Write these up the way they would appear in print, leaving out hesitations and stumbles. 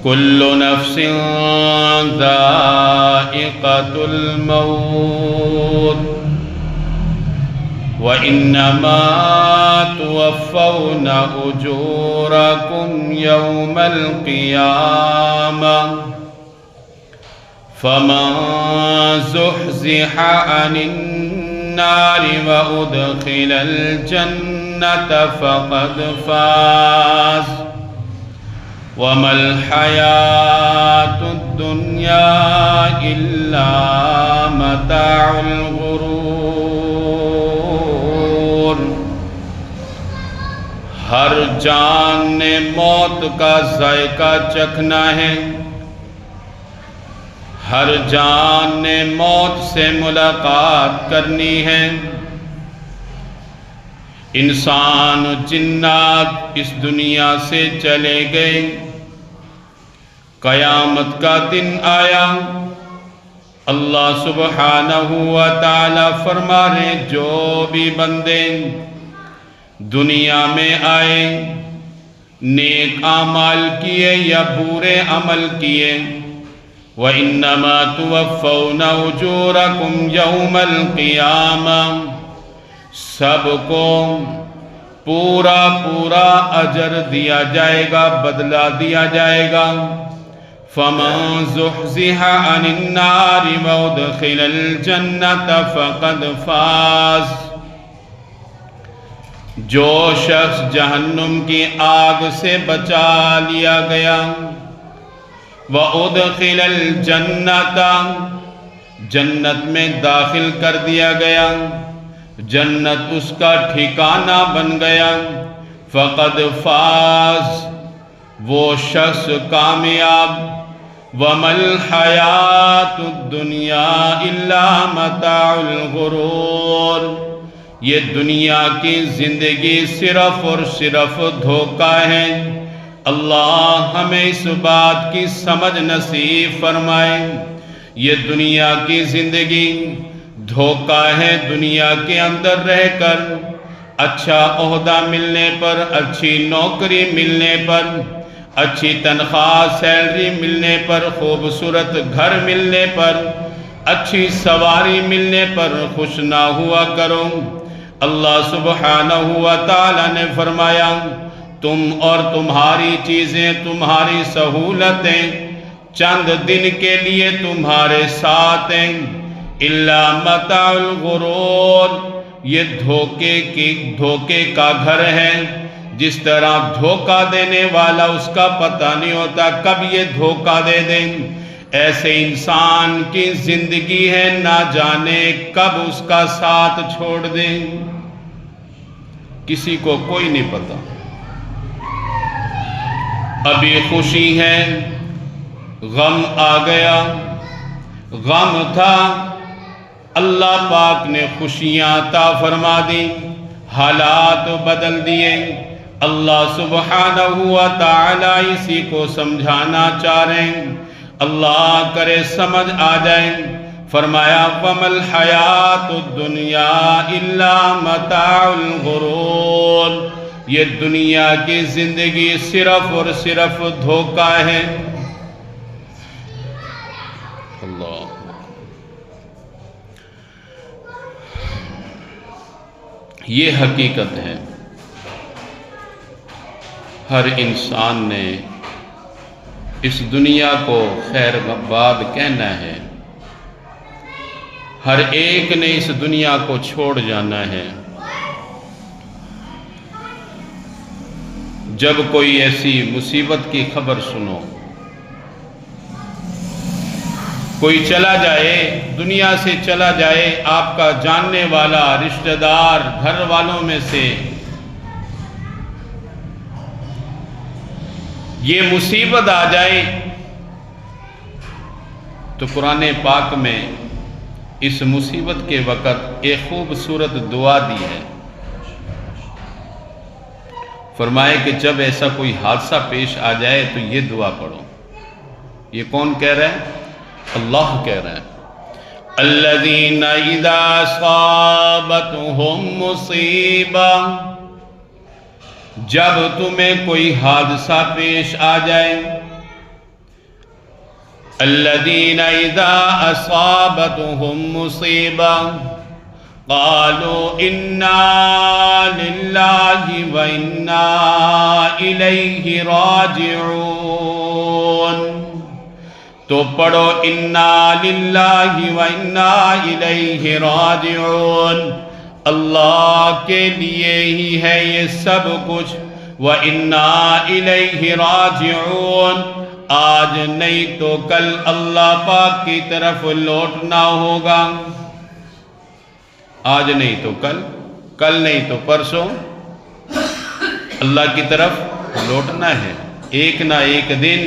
كل نفس ذائقة الموت وإنما توفون أجوركم يوم القيامة فمن زحزح عن النار وأدخل الجنة فقد فاز وما الحياة الدنيا إلا متاع الغرور۔ ہر جان نے موت کا ذائقہ چکھنا ہے، ہر جان نے موت سے ملاقات کرنی ہے۔ انسان و جنات اس دنیا سے چلے گئے، قیامت کا دن آیا، اللہ سبحانہ و تعالی فرما رہے جو بھی بندے دنیا میں آئے، نیک اعمال کیے یا برے عمل کیے، وَإِنَّمَا تُوَفَّوْنَ أُجُورَكُمْ يَوْمَ الْقِيَامَةِ، سب کو پورا پورا اجر دیا جائے گا، بدلہ دیا جائے گا۔ فَمَن زُحْزِحَ عَنِ النَّارِ وَأُدْخِلَ الْجَنَّةَ فَقَدْ فَازَ، جو شخص جہنم کی آگ سے بچا لیا گیا، وَأُدْخِلَ الْجَنَّةَ، جنت میں داخل کر دیا گیا، جنت اس کا ٹھکانہ بن گیا، فقد فاز، وہ شخص کامیاب۔ وَمَا الْحَيَاةُ الدُّنْيَا إِلَّا مَتَاعُ الْغُرُورِ، یہ دنیا کی زندگی صرف اور صرف دھوکہ ہے۔ اللہ ہمیں اس بات کی سمجھ نصیب فرمائے۔ یہ دنیا کی زندگی دھوکہ ہے، دنیا کے اندر رہ کر اچھا عہدہ ملنے پر، اچھی نوکری ملنے پر، اچھی تنخواہ سیلری ملنے پر، خوبصورت گھر ملنے پر، اچھی سواری ملنے پر خوش نہ ہوا کرو۔ اللہ سبحانہ و تعالی نے فرمایا تم اور تمہاری چیزیں، تمہاری سہولتیں چند دن کے لیے تمہارے ساتھ ہیں، الا متاع الغرور، یہ دھوکے کا گھر ہے۔ جس طرح دھوکہ دینے والا اس کا پتہ نہیں ہوتا کب یہ دھوکہ دے دیں، ایسے انسان کی زندگی ہے، نہ جانے کب اس کا ساتھ چھوڑ دیں، کسی کو کوئی نہیں پتا۔ ابھی خوشی ہے، غم آ گیا، غم تھا، اللہ پاک نے خوشیاں عطا فرما دی، حالات بدل دیے۔ اللہ سبحانہ و تعالی اسی کو سمجھانا چاہ رہے ہیں، اللہ کرے سمجھ آ جائے۔ فرمایا وَمَا الْحَيَاةُ الدُّنْيَا إِلَّا مَتَاعُ الْغُرُورِ، یہ دنیا کی زندگی صرف اور صرف دھوکہ ہے۔ اللہ یہ حقیقت ہے، ہر انسان نے اس دنیا کو خیر باد کہنا ہے، ہر ایک نے اس دنیا کو چھوڑ جانا ہے۔ جب کوئی ایسی مصیبت کی خبر سنو، کوئی چلا جائے، دنیا سے چلا جائے، آپ کا جاننے والا، رشتہ دار، گھر والوں میں سے، یہ مصیبت آ جائے تو قرآن پاک میں اس مصیبت کے وقت ایک خوبصورت دعا دی ہے۔ فرمائے کہ جب ایسا کوئی حادثہ پیش آ جائے تو یہ دعا پڑھو۔ یہ کون کہہ رہا ہے؟ اللہ کہہ رہا ہے، الذین اذا اصابتہم مصیبہ، جب تمہیں کوئی حادثہ پیش آ جائے، الذین اذا اصابتهم مصیبہ قالوا انا للہ و انا الیہ راجعون۔ تو پڑھو انا للہ و انا الیہ راجعون، اللہ کے لیے ہی ہے یہ سب کچھ، وَإِنَّا إِلَيْهِ رَاجِعُونَ، آج نہیں تو کل اللہ پاک کی طرف لوٹنا ہوگا۔ آج نہیں تو کل نہیں تو پرسوں اللہ کی طرف لوٹنا ہے، ایک نہ ایک دن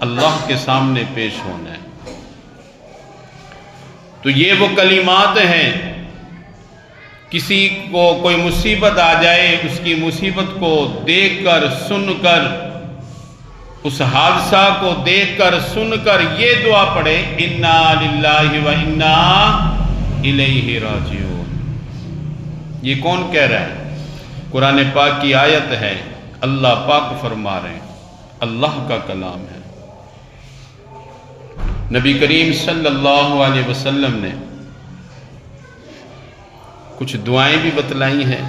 اللہ کے سامنے پیش ہونا ہے۔ تو یہ وہ کلمات ہیں، کسی کو کوئی مصیبت آ جائے، اس کی مصیبت کو دیکھ کر سن کر، اس حادثہ کو دیکھ کر سن کر یہ دعا پڑھے انا للہ و انا الیہ راجعون۔ یہ کون کہہ رہا ہے؟ قرآن پاک کی آیت ہے، اللہ پاک فرما رہے ہیں، اللہ کا کلام ہے۔ نبی کریم صلی اللہ علیہ وسلم نے کچھ دعائیں بھی بتلائی ہیں۔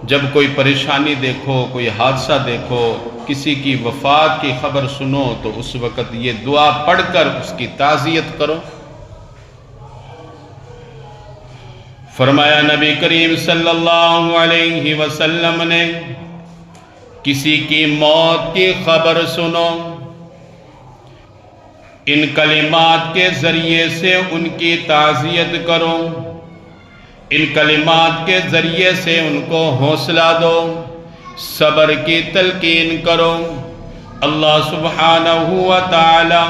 جب کوئی پریشانی دیکھو، کوئی حادثہ دیکھو، کسی کی وفات کی خبر سنو، تو اس وقت یہ دعا پڑھ کر اس کی تعزیت کرو۔ فرمایا نبی کریم صلی اللہ علیہ وسلم نے، کسی کی موت کی خبر سنو، ان کلمات کے ذریعے سے ان کی تعزیت کرو، ان کلمات کے ذریعے سے ان کو حوصلہ دو، صبر کی تلقین کرو۔ اللہ سبحانہ و تعالی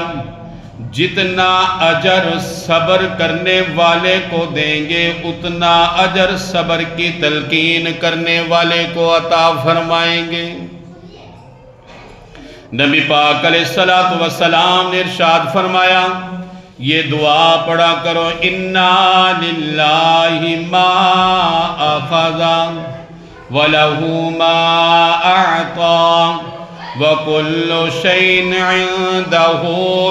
جتنا اجر صبر کرنے والے کو دیں گے، اتنا اجر صبر کی تلقین کرنے والے کو عطا فرمائیں گے۔ نبی پاک علیہ السلام نے ارشاد فرمایا، یہ دعا پڑھا کرو، انا للہ ما اخذ وَلَهُ مَا أَعْطَى وَكُلُّ شَيْءٍ عِندَهُ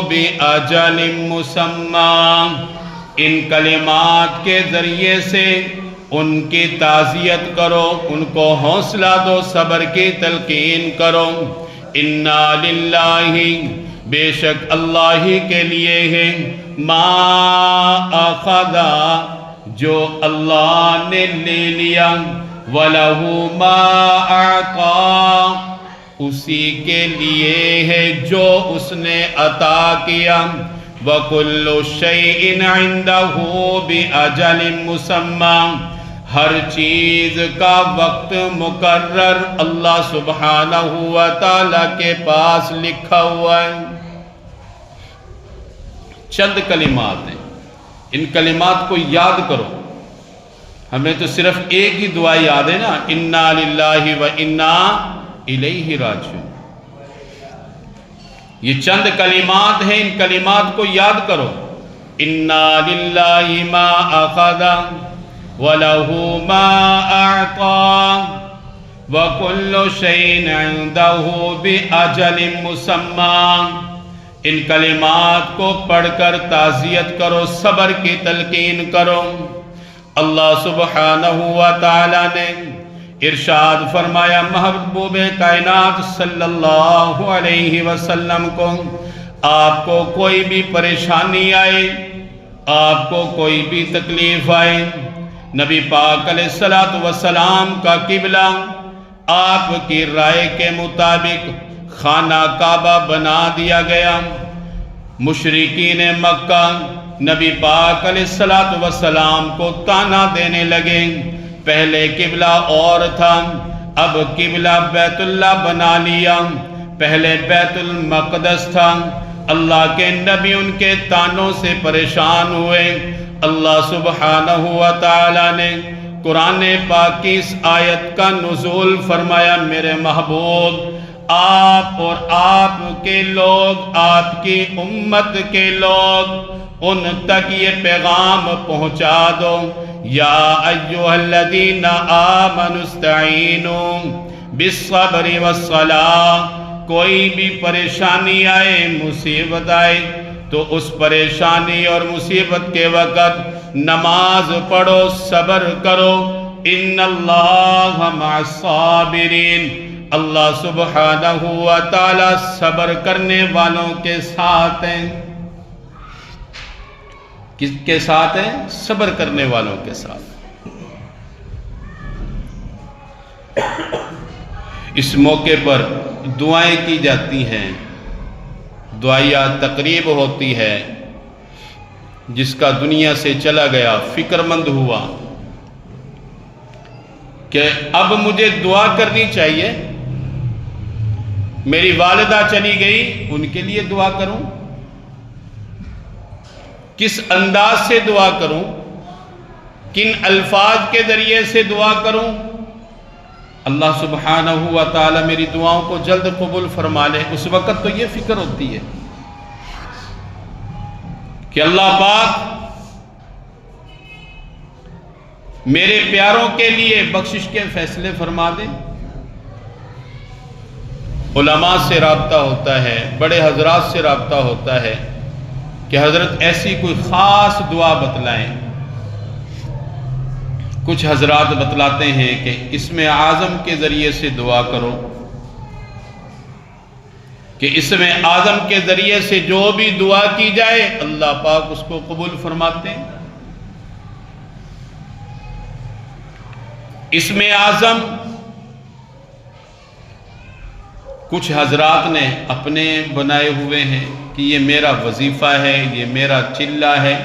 بِأَجَلٍ مُّسَمًّى۔ ان کلمات کے ذریعے سے ان کی تعزیت کرو، ان کو حوصلہ دو، صبر کی تلقین کرو۔ انا للہ، بے شک اللہ ہی کے لیے ہے، ما اخذ، جو اللہ نے لے لیا، وَلَهُ مَا أَعْطَى، اسی کے لیے ہے جو اس نے عطا کیا، وَكُلُّ شَيْءٍ عِندَهُ بِأَجَلٍ مُّسَمًّى، ہر چیز کا وقت مقرر اللہ سبحانہ و تعالیٰ کے پاس لکھا ہوا ہے۔ چند کلمات ہیں، ان کلمات کو یاد کرو۔ ہمیں تو صرف ایک ہی دعا یاد ہے نا، انا للہ و انا الیہ راجعون۔ یہ چند کلمات ہیں، ان کلمات کو یاد کرو۔ انا للہ ما اخذ وَلَهُ مَا أَعْطَى وَكُلُّ شَيْءٍ عِندَهُ بِأَجَلٍ مُّسَمًّى۔ ان کلمات کو پڑھ کر تعزیت کرو، صبر کی تلقین کرو۔ اللہ سبحانہ و تعالی نے ارشاد فرمایا محبوب کائنات صلی اللہ علیہ وسلم کو، آپ کو کوئی بھی پریشانی آئے، آپ کو کوئی بھی تکلیف آئے، نبی پاک علیہ السلام کا قبلہ آپ کی رائے کے مطابق خانہ کعبہ بنا دیا گیا۔ مشرکین مکہ نبی پاک علیہ السلام کو طعنہ دینے لگے، پہلے قبلہ اور تھا، اب قبلہ بیت اللہ بنا لیا، پہلے بیت المقدس تھا۔ اللہ کے نبی ان کے طعنوں سے پریشان ہوئے۔ اللہ سبحانہ و تعالی نے قرآن پاک کی اس آیت کا نزول فرمایا، میرے محبوب آپ اور آپ کے لوگ، آپ کی امت کے لوگ، ان تک یہ پیغام پہنچا دو، یا ایھا الذین آمنوا استعینوا بالصبر والصلاۃ، کوئی بھی پریشانی آئے، مصیبت آئے تو اس پریشانی اور مصیبت کے وقت نماز پڑھو، صبر کرو۔ ان اللہ مع الصابرین، اللہ سبحانہ و تعالی صبر کرنے والوں کے ساتھ ہیں۔ کس کے ساتھ ہیں؟ صبر کرنے والوں کے ساتھ۔ اس موقع پر دعائیں کی جاتی ہیں، دعائیہ تقریب ہوتی ہے۔ جس کا دنیا سے چلا گیا فکر مند ہوا کہ اب مجھے دعا کرنی چاہیے، میری والدہ چلی گئی، ان کے لیے دعا کروں، کس انداز سے دعا کروں، کن الفاظ کے ذریعے سے دعا کروں۔ اللہ سبحانہ و تعالی میری دعاؤں کو جلد قبول فرما لے۔ اس وقت تو یہ فکر ہوتی ہے کہ اللہ پاک میرے پیاروں کے لیے بخشش کے فیصلے فرما دے۔ علماء سے رابطہ ہوتا ہے، بڑے حضرات سے رابطہ ہوتا ہے کہ حضرت ایسی کوئی خاص دعا بتلائیں۔ کچھ حضرات بتلاتے ہیں کہ اسم اعظم کے ذریعے سے دعا کرو، کہ اسم اعظم کے ذریعے سے جو بھی دعا کی جائے اللہ پاک اس کو قبول فرماتے ہیں۔ اسم اعظم کچھ حضرات نے اپنے بنائے ہوئے ہیں کہ یہ میرا وظیفہ ہے، یہ میرا چلہ ہے۔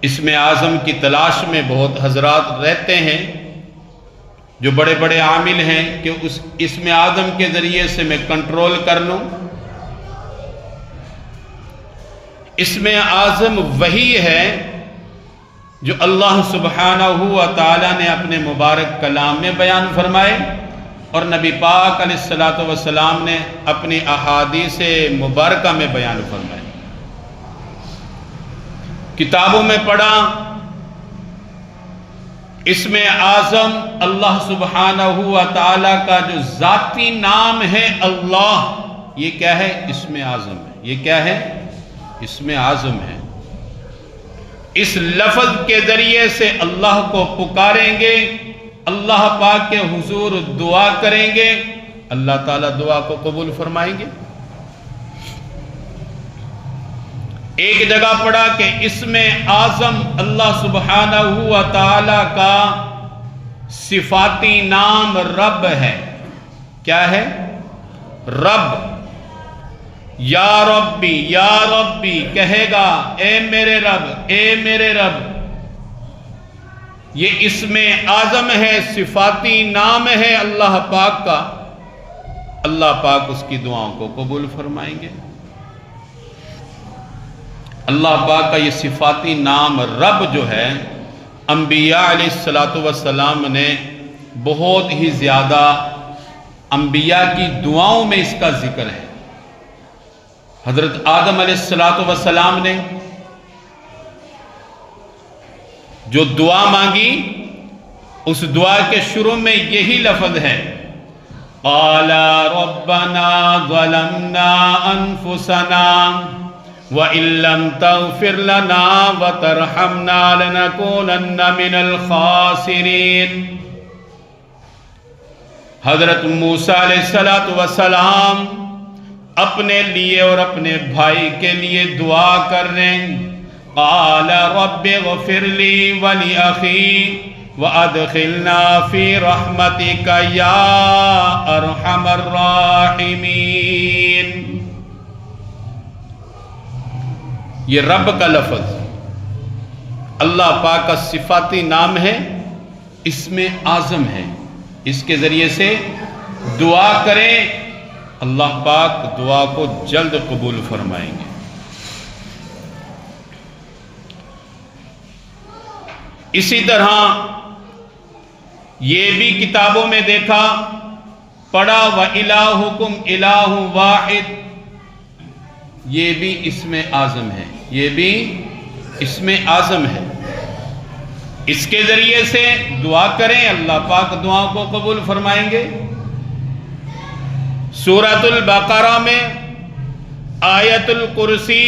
اسم اعظم کی تلاش میں بہت حضرات رہتے ہیں جو بڑے بڑے عامل ہیں کہ اس اسم اعظم کے ذریعے سے میں کنٹرول کر لوں۔ اسم اعظم وہی ہے جو اللہ سبحانہ و تعالی نے اپنے مبارک کلام میں بیان فرمائے اور نبی پاک علیہ الصلوۃ والسلام نے اپنی احادیث مبارکہ میں بیان فرمائے۔ کتابوں میں پڑھا اسم اعظم اللہ سبحانہ و تعالی کا جو ذاتی نام ہے اللہ، یہ کیا ہے؟ اسم اعظم ہے۔ یہ کیا ہے؟ اسم اعظم ہے۔ اس لفظ کے ذریعے سے اللہ کو پکاریں گے، اللہ پاک کے حضور دعا کریں گے، اللہ تعالیٰ دعا کو قبول فرمائیں گے۔ ایک جگہ پڑھا کہ اسم اعظم اللہ سبحانہ و تعالی کا صفاتی نام رب ہے۔ کیا ہے؟ رب۔ یا ربی، یا ربی کہے گا، اے میرے رب، اے میرے رب۔ یہ اسم اعظم ہے، صفاتی نام ہے اللہ پاک کا۔ اللہ پاک اس کی دعاؤں کو قبول فرمائیں گے۔ اللہ پاک کا یہ صفاتی نام رب جو ہے، انبیاء علیہ الصلوۃ والسلام نے بہت ہی زیادہ انبیاء کی دعاؤں میں اس کا ذکر ہے۔ حضرت آدم علیہ الصلوۃ والسلام نے جو دعا مانگی، اس دعا کے شروع میں یہی لفظ ہے، قال ربنا ظلمنا انفسنا وَإِن لَّمْ تَغْفِرْ لَنَا وَتَرْحَمْنَا لَنَكُونَنَّ مِنَ الْخَاسِرِينَ۔ حضرت موسیٰ علیہ السلام اپنے لیے اور اپنے بھائی کے لیے دعا کر رہے ہیں، قال رب اغفر لی ولأخی وادخلنا فی رحمتک یا ارحم الراحمین۔ یہ رب کا لفظ اللہ پاک کا صفاتی نام ہے، اسم اعظم ہے۔ اس کے ذریعے سے دعا کریں، اللہ پاک دعا کو جلد قبول فرمائیں گے۔ اسی طرح یہ بھی کتابوں میں دیکھا، پڑھا، وَإِلَٰهُكُمْ إِلَٰهٌ وَاحِدٌ، یہ بھی اسم اعظم ہے، یہ بھی اسم اعظم ہے۔ اس کے ذریعے سے دعا کریں، اللہ پاک دعاؤں کو قبول فرمائیں گے۔ سورۃ البقرہ میں آیت الکرسی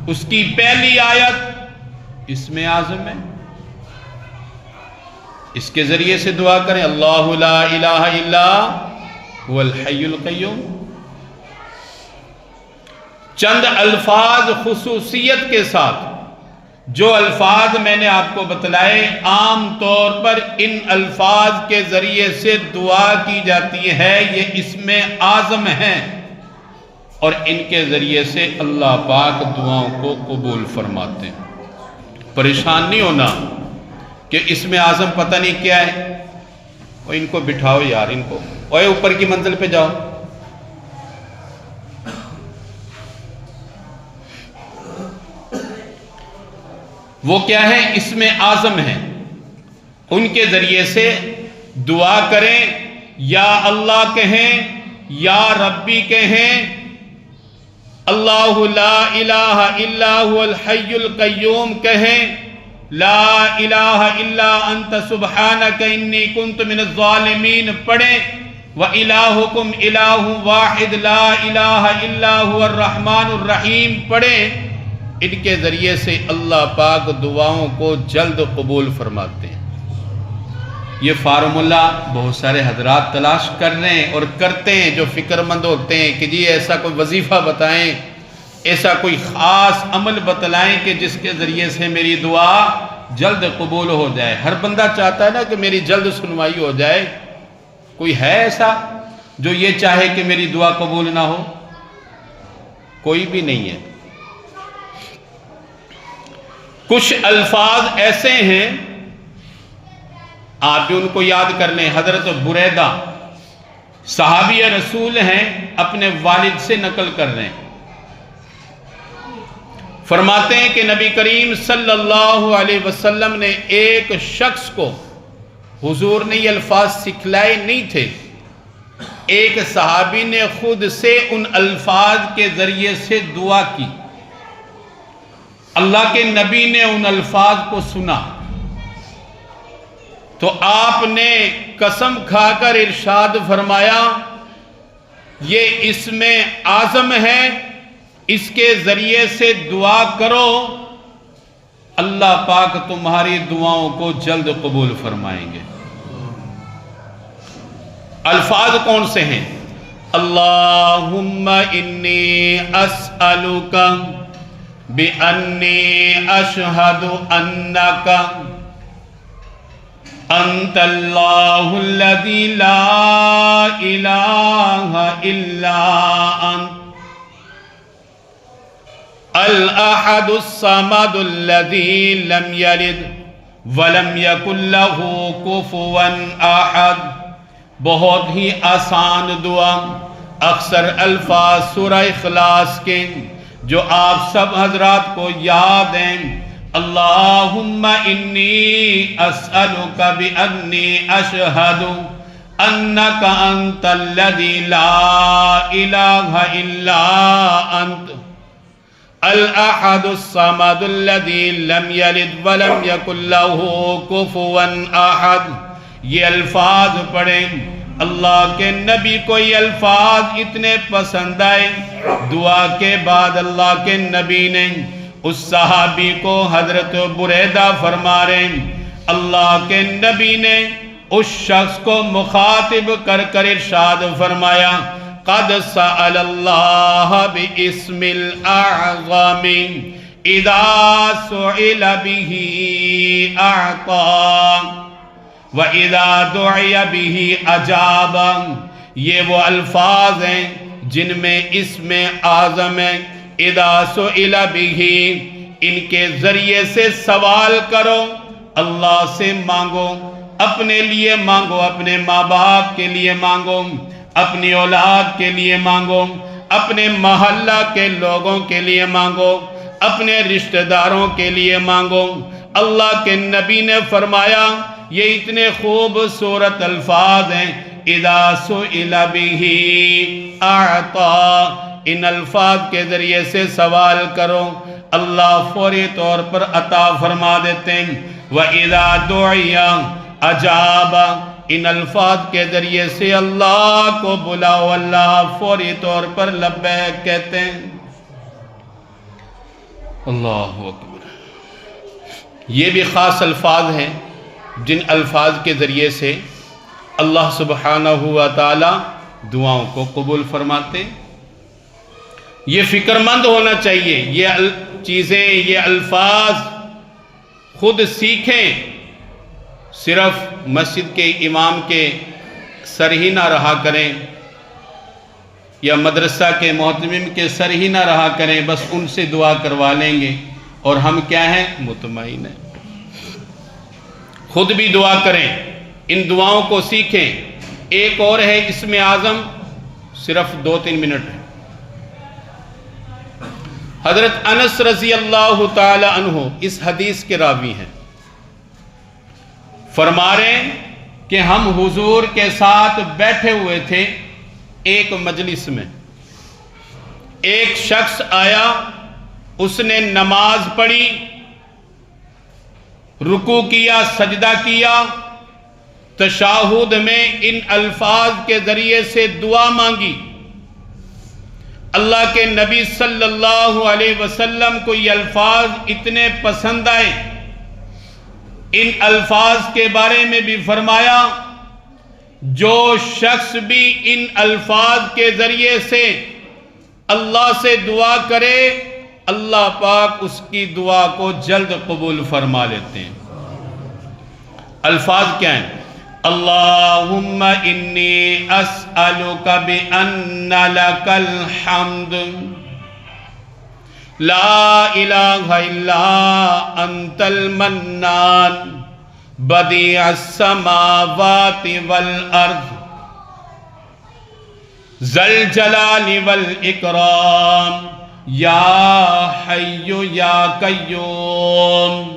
اس کی پہلی آیت اسم اعظم ہے، اس کے ذریعے سے دعا کریں اللہ لا الہ الا هو الحی القیوم۔ چند الفاظ خصوصیت کے ساتھ، جو الفاظ میں نے آپ کو بتلائے عام طور پر ان الفاظ کے ذریعے سے دعا کی جاتی ہے، یہ اسم اعظم ہیں اور ان کے ذریعے سے اللہ پاک دعاؤں کو قبول فرماتے ہیں۔ پریشان نہیں ہونا کہ اسم اعظم پتہ نہیں کیا ہے، اور ان کو بٹھاؤ یار، ان کو اوے اوپر کی منزل پہ جاؤ۔ وہ کیا ہے؟ اسم اعظم ہیں، ان کے ذریعے سے دعا کریں، یا اللہ کہیں، یا ربی کہیں، اللہ لا الہ الا هو الحی القیوم کہیں، لا الہ الا انت سبحانک انی کنت من الظالمین پڑھیں، وَإِلَٰهُكُمْ إِلَٰهٌ وَاحِدٌ لَا إِلَٰهَ إِلَّا هُوَ الرَّحْمَٰنُ الرَّحِيمُ پڑھیں۔ ان کے ذریعے سے اللہ پاک دعاؤں کو جلد قبول فرماتے ہیں۔ یہ فارمولہ بہت سارے حضرات تلاش کر رہے ہیں اور کرتے ہیں، جو فکر مند ہوتے ہیں کہ جی ایسا کوئی وظیفہ بتائیں، ایسا کوئی خاص عمل بتلائیں کہ جس کے ذریعے سے میری دعا جلد قبول ہو جائے۔ ہر بندہ چاہتا ہے نا کہ میری جلد سنوائی ہو جائے۔ کوئی ہے ایسا جو یہ چاہے کہ میری دعا قبول نہ ہو؟ کوئی بھی نہیں ہے۔ کچھ الفاظ ایسے ہیں، آپ بھی ان کو یاد کر لیں۔ حضرت بریدہ صحابی رسول ہیں، اپنے والد سے نقل کر رہے ہیں، فرماتے ہیں کہ نبی کریم صلی اللہ علیہ وسلم نے ایک شخص کو، حضور نے یہ الفاظ سکھلائے نہیں تھے، ایک صحابی نے خود سے ان الفاظ کے ذریعے سے دعا کی، اللہ کے نبی نے ان الفاظ کو سنا تو آپ نے قسم کھا کر ارشاد فرمایا، یہ اسم اعظم ہے، اس کے ذریعے سے دعا کرو، اللہ پاک تمہاری دعاؤں کو جلد قبول فرمائیں گے۔ الفاظ کون سے ہیں؟ اللہم انی اسألک بأنی اشہد انک انت اللہ الذی لا الہ الا انت الاحد الصمد الذی لم یلد ولم یکن لہ کفوا احد۔ بہت ہی آسان دعا، اکثر الفاظ سورہ اخلاص کے جو آپ سب حضرات کو یاد ہیں۔ اللہم انی اسألک بأنی اشہد انک انت الذی لا الہ الا انت الاحد الصمد الذی لم یلد ولم یکن لہ کفوا احد۔ یہ الفاظ پڑھیں، اللہ کے نبی کو یہ الفاظ اتنے پسند آئے، دعا کے بعد اللہ کے نبی نے اس صحابی کو، حضرت بریدہ فرما رہے ہیں، اللہ کے نبی نے اس شخص کو مخاطب کر کر ارشاد فرمایا، قد سأل اللہ باسم الاعظم اذا سئل به اعطا وَإِذَا دُعِيَ بِهِ أَجَابًا۔ یہ وہ الفاظ ہیں جن میں اسم اعظم ہے، اِذَا سُئِلَ بِهِ، ان کے ذریعے سے سوال کرو، اللہ سے مانگو، اپنے لیے مانگو، اپنے ماں باپ کے لیے مانگو، اپنی اولاد کے لیے مانگو، اپنے محلہ کے لوگوں کے لیے مانگو، اپنے رشتہ داروں کے لیے مانگو۔ اللہ کے نبی نے فرمایا، یہ اتنے خوبصورت الفاظ ہیں، اذا سئل به اعطا، ان الفاظ کے ذریعے سے سوال کرو، اللہ فوری طور پر عطا فرما دیتے ہیں۔ وَإِذَا دُعِيَ أَجَابَ، ان الفاظ کے ذریعے سے اللہ کو بلاؤ، اللہ فوری طور پر لبیک کہتے ہیں۔ اللہ اکبر۔ یہ بھی خاص الفاظ ہیں جن الفاظ کے ذریعے سے اللہ سبحانہ و تعالی دعاؤں کو قبول فرماتے۔ یہ فکر مند ہونا چاہیے، یہ چیزیں، یہ الفاظ خود سیکھیں، صرف مسجد کے امام کے سر ہی نہ رہا کریں یا مدرسہ کے محتمم کے سر ہی نہ رہا کریں، بس ان سے دعا کروا لیں گے اور ہم کیا ہیں؟ مطمئن ہیں۔ خود بھی دعا کریں، ان دعاؤں کو سیکھیں۔ ایک اور ہے اسم اعظم، صرف 2-3 منٹ ہے۔ حضرت انس رضی اللہ تعالی عنہ اس حدیث کے راوی ہیں، فرما رہے ہیں کہ ہم حضور کے ساتھ بیٹھے ہوئے تھے ایک مجلس میں، ایک شخص آیا، اس نے نماز پڑھی، رکوع کیا، سجدہ کیا، تشہد میں ان الفاظ کے ذریعے سے دعا مانگی۔ اللہ کے نبی صلی اللہ علیہ وسلم کو یہ الفاظ اتنے پسند آئے، ان الفاظ کے بارے میں بھی فرمایا جو شخص بھی ان الفاظ کے ذریعے سے اللہ سے دعا کرے، اللہ پاک اس کی دعا کو جلد قبول فرما لیتے ہیں۔ الفاظ کیا ہیں؟ اللہم انی اسألک بأن لک الحمد لا الہ الا انت المنان بدیع السماوات والارض ذی الجلال والاکرام یا حی یا قیوم۔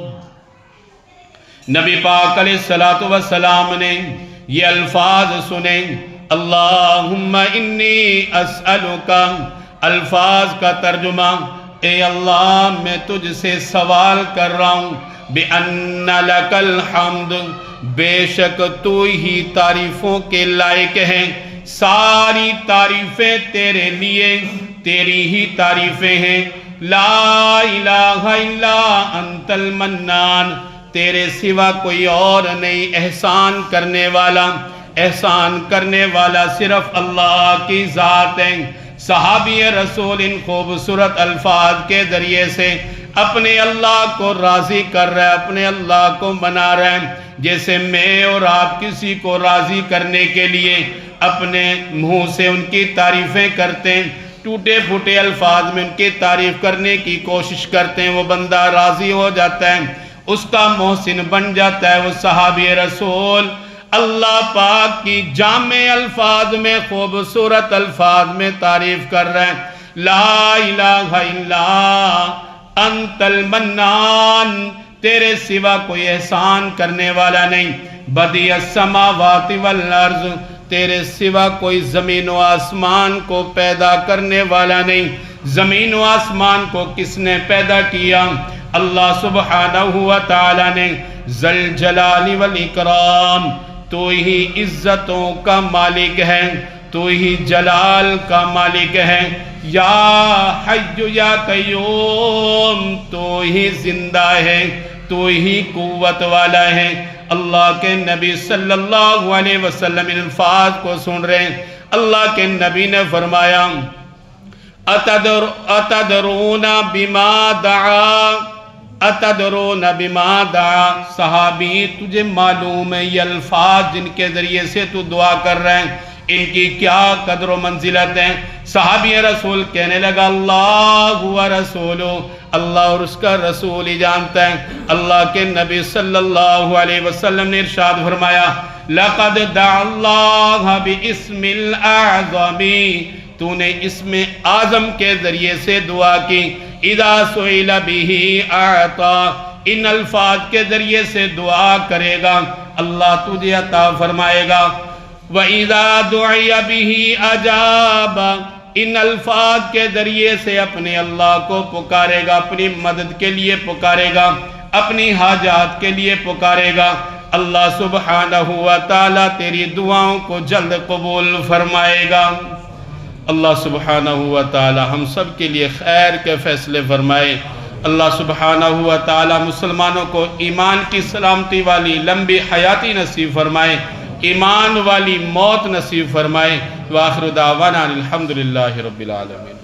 نبی پاک علیہ السلام نے یہ الفاظ سنے، اللہم انی اسألک، الفاظ کا ترجمہ، اے اللہ میں تجھ سے سوال کر رہا ہوں، بِأَنَّ لَكَ الْحَمْدُ، بے شک تو ہی تعریفوں کے لائق ہیں، ساری تعریفیں تیرے لیے، تیری ہی تعریفیں ہیں، لا الہ الا انت المنان، تیرے سوا کوئی اور نہیں احسان کرنے والا، احسان کرنے والا صرف اللہ کی ذات ہے۔ صحابی رسول ان خوبصورت الفاظ کے ذریعے سے اپنے اللہ کو راضی کر رہے ہیں، اپنے اللہ کو منا رہے ہیں، جیسے میں اور آپ کسی کو راضی کرنے کے لیے اپنے منہ سے ان کی تعریفیں کرتے ہیں، ٹوٹے پھوٹے الفاظ میں ان کی تعریف کرنے کی کوشش کرتے ہیں، وہ بندہ راضی ہو جاتا ہے، اس کا محسن بن جاتا ہے۔ وہ صحابی رسول اللہ پاک کی جامع الفاظ میں، خوبصورت الفاظ میں تعریف کر رہے ہیں، لا الہ الا انت المنان، تیرے سوا کوئی احسان کرنے والا نہیں، بدیع السماوات والارض، تیرے سوا کوئی زمین و آسمان کو پیدا کرنے والا نہیں۔ زمین و آسمان کو کس نے پیدا کیا؟ اللہ سبحانہ و تعالی نے۔ ذی الجلال والاکرام، تو ہی عزتوں کا مالک ہے، تو ہی جلال کا مالک ہے، یا حی یا قیوم، تو ہی زندہ ہے، تو ہی قوت والا ہے۔ اللہ کے نبی صلی اللہ علیہ وسلم ان الفاظ کو سن رہے ہیں، اللہ کے نبی نے فرمایا اتدرون بما دعا، اتدرون بما دعا، صحابی تجھے معلوم ہے یہ الفاظ جن کے ذریعے سے تو دعا کر رہے ہیں ان کی کیا قدر و منزلت ہے؟ صحابی رسول کہنے لگا اللہ و رسولو، اللہ اور اس کا رسول ہی جانتا ہے۔ اللہ کے نبی صلی اللہ علیہ وسلم نے ارشاد فرمایا لقد دعا اللہ باسم الاعظم، تو نے اسم اعظم کے ذریعے سے دعا کی، اذا سئل به اعطا، ان الفاظ کے ذریعے سے دعا کرے گا اللہ تجھے عطا فرمائے گا، وَإِذَا دُعِيَ بِهِ أَجَابَ، ان الفاظ کے ذریعے سے اپنے اللہ کو پکارے گا، اپنی مدد کے لیے پکارے گا، اپنی حاجات کے لیے پکارے گا، اللہ سبحانہ و تعالیٰ تیری دعاؤں کو جلد قبول فرمائے گا۔ اللہ سبحانہ و تعالیٰ ہم سب کے لیے خیر کے فیصلے فرمائے۔ اللہ سبحانہ و تعالیٰ مسلمانوں کو ایمان کی سلامتی والی لمبی حیاتی نصیب فرمائے، ایمان والی موت نصیب فرمائے۔ وآخر دعوانا الحمدللہ رب العالمین۔